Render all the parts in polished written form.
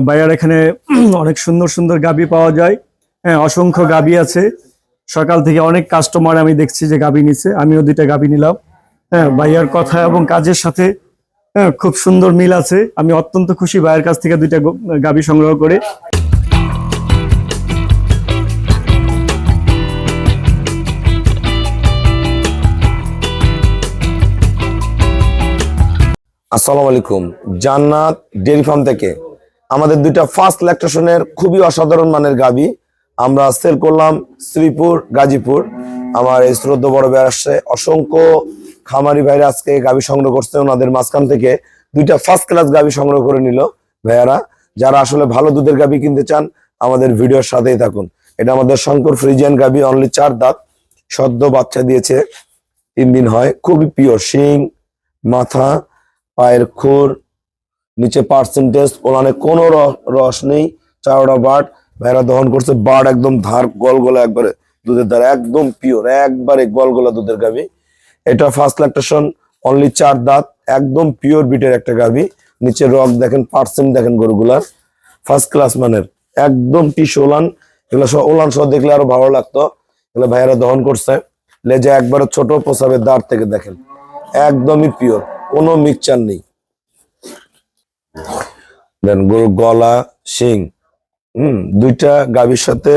ভাইয়ার এখানে অনেক সুন্দর সুন্দর গাভী পাওয়া যায়। হ্যাঁ, অসংখ্য গাভী আছে। সকাল থেকে অনেক কাস্টমার আমি দেখছি যে গাভী নিচ্ছে, আমিও 2টা গাভী নিলাম। হ্যাঁ, ভাইয়ার কথা এবং কাজের সাথে খুব সুন্দর মিল আছে। আমি অত্যন্ত খুশি ভাইয়ের কাছ থেকে 2টা গাভী সংগ্রহ করে। আসসালামু আলাইকুম। জান্নাত ডেইরি ফার্ম থেকে আমাদের 2টা ফার্স্ট ল্যাকটেশনের খুবই অসাধারণ মানের গাভী আমরা সেল করলাম শ্রীপুর গাজীপুর। আমার এই শ্রদ্ধ বড় ভাই আসছে, অসংখ্য খামারি ভাইরা আজকে গাভী সংগ্রহ করছে। ওনাদের মাঝখান থেকে 2টা ফার্স্ট ক্লাস গাভী সংগ্রহ করে নিল ভাইয়ারা। যারা আসলে ভালো দুধের গাভী কিনতে চান আমাদের ভিডিওর সাথেই থাকুন। এটা আমাদের শঙ্কর ফ্রিজিয়ান গাভী, অনলি 4 দাঁত, সদ্য বাচ্চা দিয়েছে, 3 দিন হয়। খুবই পিওর, শিং, মাথা, পায়ের খুর, নিচে পার্সেন্টেজ, ওলানে কোনো রস নেই। 4টা বাট ভাইরা দহন করছে। বাট একদম ধার গলগলা, একবারে দুধের ধার, একদম পিওর, একবারে গলগলা দুধের গাভী। এটা ফার্স্ট ল্যাকটেশন, অনলি 4 দাঁত, একদম পিওর বিটের একটা গাভী। নিচে রক দেখেন, পার্সেন্ট দেখেন, গরুগুলার ফার্স্ট ক্লাস মানের, একদম টিস ওলান। এগুলো সব ওলান সহ দেখলে আরো ভালো লাগতো। এগুলো ভাইয়ারা দহন করছে। লেজা একবারে ছোট, প্রসাবের দাঁড় থেকে দেখেন একদমই পিওর, কোনো মিক্সচার নেই। দেন গরু গলা, শিং, 2টা গাভীর সাথে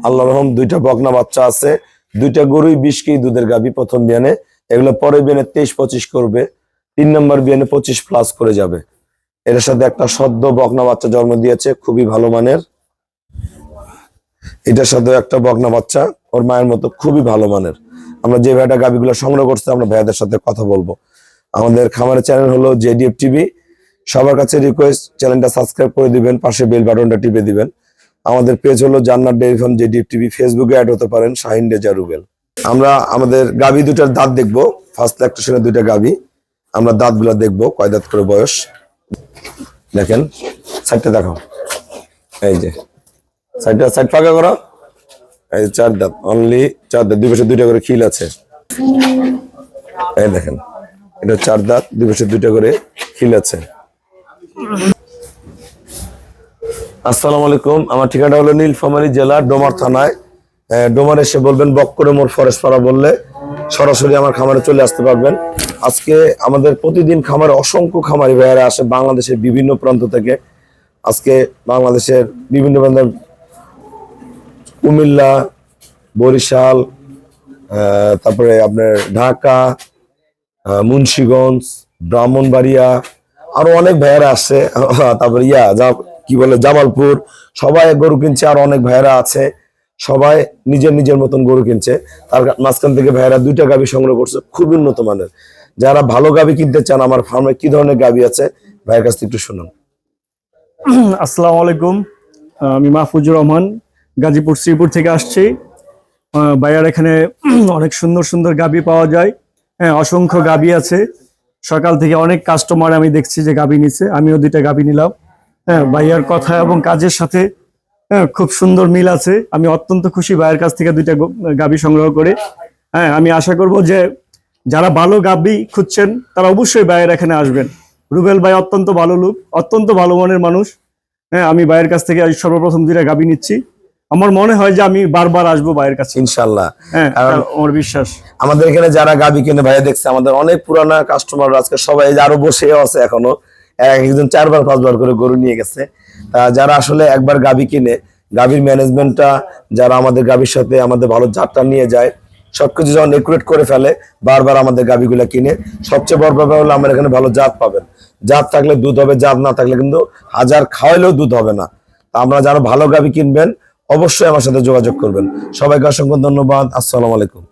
আল্লাহ রহম 2টা বকনা বাচ্চা আছে। 2টা গরুই 20 কেজি দুধের গাভী প্রথম বিয়ানে। এগুলো পরে বিয়ানে 23-25 করবে, 3 নম্বর বিয়ানে 25 প্লাস করে যাবে। এর সাথে একটা সদ্য বকনা বাচ্চা জন্ম দিয়েছে, খুবই ভালো মানের। এটার সাথে একটা বকনা বাচ্চা, ওর মায়ের মতো, খুবই ভালো মানের। আমরা যে ভাইটা গাভীগুলো সংগ্রহ করছি আমরা ভাইয়াদের সাথে কথা বলবো। আমাদের খামারের চ্যানেল হলো জেডিএফ টিভি। সবার কাছে রিকোয়েস্ট, চ্যানেলটা সাবস্ক্রাইব করে দিবেন, পাশে বেল বাটনটা টিপে দিবেন। আমাদের পেজ হলো জান্নাত ডেইরি ফার্ম জেডিএফ টিভি। ফেসবুকে অ্যাড হতে পারেন শাহিন রেজা রুবেল। আমরা আমাদের গাভী 2টার দাঁত দেখবো। ফার্স্ট ল্যাকটেশনের 2টা গাভী, আমরা দাঁতগুলা দেখবো কয় দাঁত করে বয়স। দেখেন সাইডটা দেখাও, এই যে সাইডটা, সাইড ফাঁকা করো। এই 4 দাঁত, অনলি 4 দাঁত, 2 পাশে 2টা করে খিল আছে। এই দেখেন, এটা 4 দাঁত, 2 পাশে 2টা করে খিল আছে। আসসালামু আলাইকুম। আমার ঠিকানা হলো নীলফামারী জেলা ডোমার থানায়। ডোমার এসে বলবেন বক্করে মোড় ফরেস্ট পাড়া বললে সরাসরি আমার খামারে চলে আসতে পারবেন। আজকে আমাদের প্রতিদিন খামারে অসংখ্য খামারি ভাইয়ারা আসে বাংলাদেশের বিভিন্ন প্রান্ত থেকে। আজকে বাংলাদেশের বিভিন্ন প্রান্ত, কুমিল্লা, বরিশাল, তারপরে আপনার ঢাকা, মুন্সিগঞ্জ, ব্রাহ্মণবাড়িয়া, আরো অনেক ভাইয়ারা আসছে। তারপরে কি বলে জামালপুর, সবাই গরু কিনছে। আর অনেক ভাইয়ারা আছে, সবাই নিজের নিজের মতন গরু কিনছে। তার মাঝখান থেকে ভাইয়ারা 2টা গাভী সংগ্রহ করছে, খুব উন্নত মানের। যারা ভালো গাভী কিনতে চান আমার ফার্মে কি ধরনের গাভী আছে ভাইয়ের কাছ থেকে একটু শুনুন। আসসালামু আলাইকুম, আমি মাহফুজুর রহমান, গাজীপুর শ্রীপুর থেকে আসছি। ভাইয়ার এখানে অনেক সুন্দর সুন্দর গাভী পাওয়া যায়। হ্যাঁ, অসংখ্য গাভী আছে। সকাল থেকে অনেক কাস্টমার আমি দেখছি যে গাভী নিচ্ছে, আমিও 2টা গাভী নিলাম। হ্যাঁ, ভাইয়ার কথা এবং কাজের সাথে খুব সুন্দর মিল আছে। আমি অত্যন্ত খুশি ভাইয়ের কাছ থেকে 2টা গাভী সংগ্রহ করে। হ্যাঁ, আমি আশা করব যে যারা ভালো গাভী খুঁজছেন তারা অবশ্যই ভাইয়ের এখানে আসবেন। রুবেল ভাই অত্যন্ত ভালো লোক, অত্যন্ত ভালো মনের মানুষ। হ্যাঁ, আমি ভাইয়ের কাছ থেকে সর্বপ্রথম 2টা গাভী নিচ্ছি। আমার মনে হয় যে আমি বারবার আসবো ভাইয়ের কাছে ইনশাল্লাহ। হ্যাঁ, আমার বিশ্বাস। আমাদের এখানে যারা গাভী কিনে ভাইয়া দেখছে, আমাদের অনেক পুরানা কাস্টমার আজকে সবাই আরো বসেও আছে এখনো। একজন 4বার 5বার করে গরু নিয়ে গেছে। যারা আসলে একবার গাভী কিনে, গাভীর ম্যানেজমেন্টটা যারা আমাদের গাভীর সাথে আমাদের ভালো জাতটা নিয়ে যায়, সবকিছু যখন একুরেট করে ফেলে, বারবার আমাদের গাভীগুলা কিনে। সবচেয়ে বড় ব্যাপার হলো আমার এখানে ভালো জাত পাবেন। জাত থাকলে দুধ হবে, জাত না থাকলে কিন্তু হাজার খাওয়াইলেও দুধ হবে না। আমরা যারা ভালো গাভী কিনবেন অবশ্যই আমার সাথে যোগাযোগ করবেন। সবাইকে অসংখ্য ধন্যবাদ। আসসালামু আলাইকুম।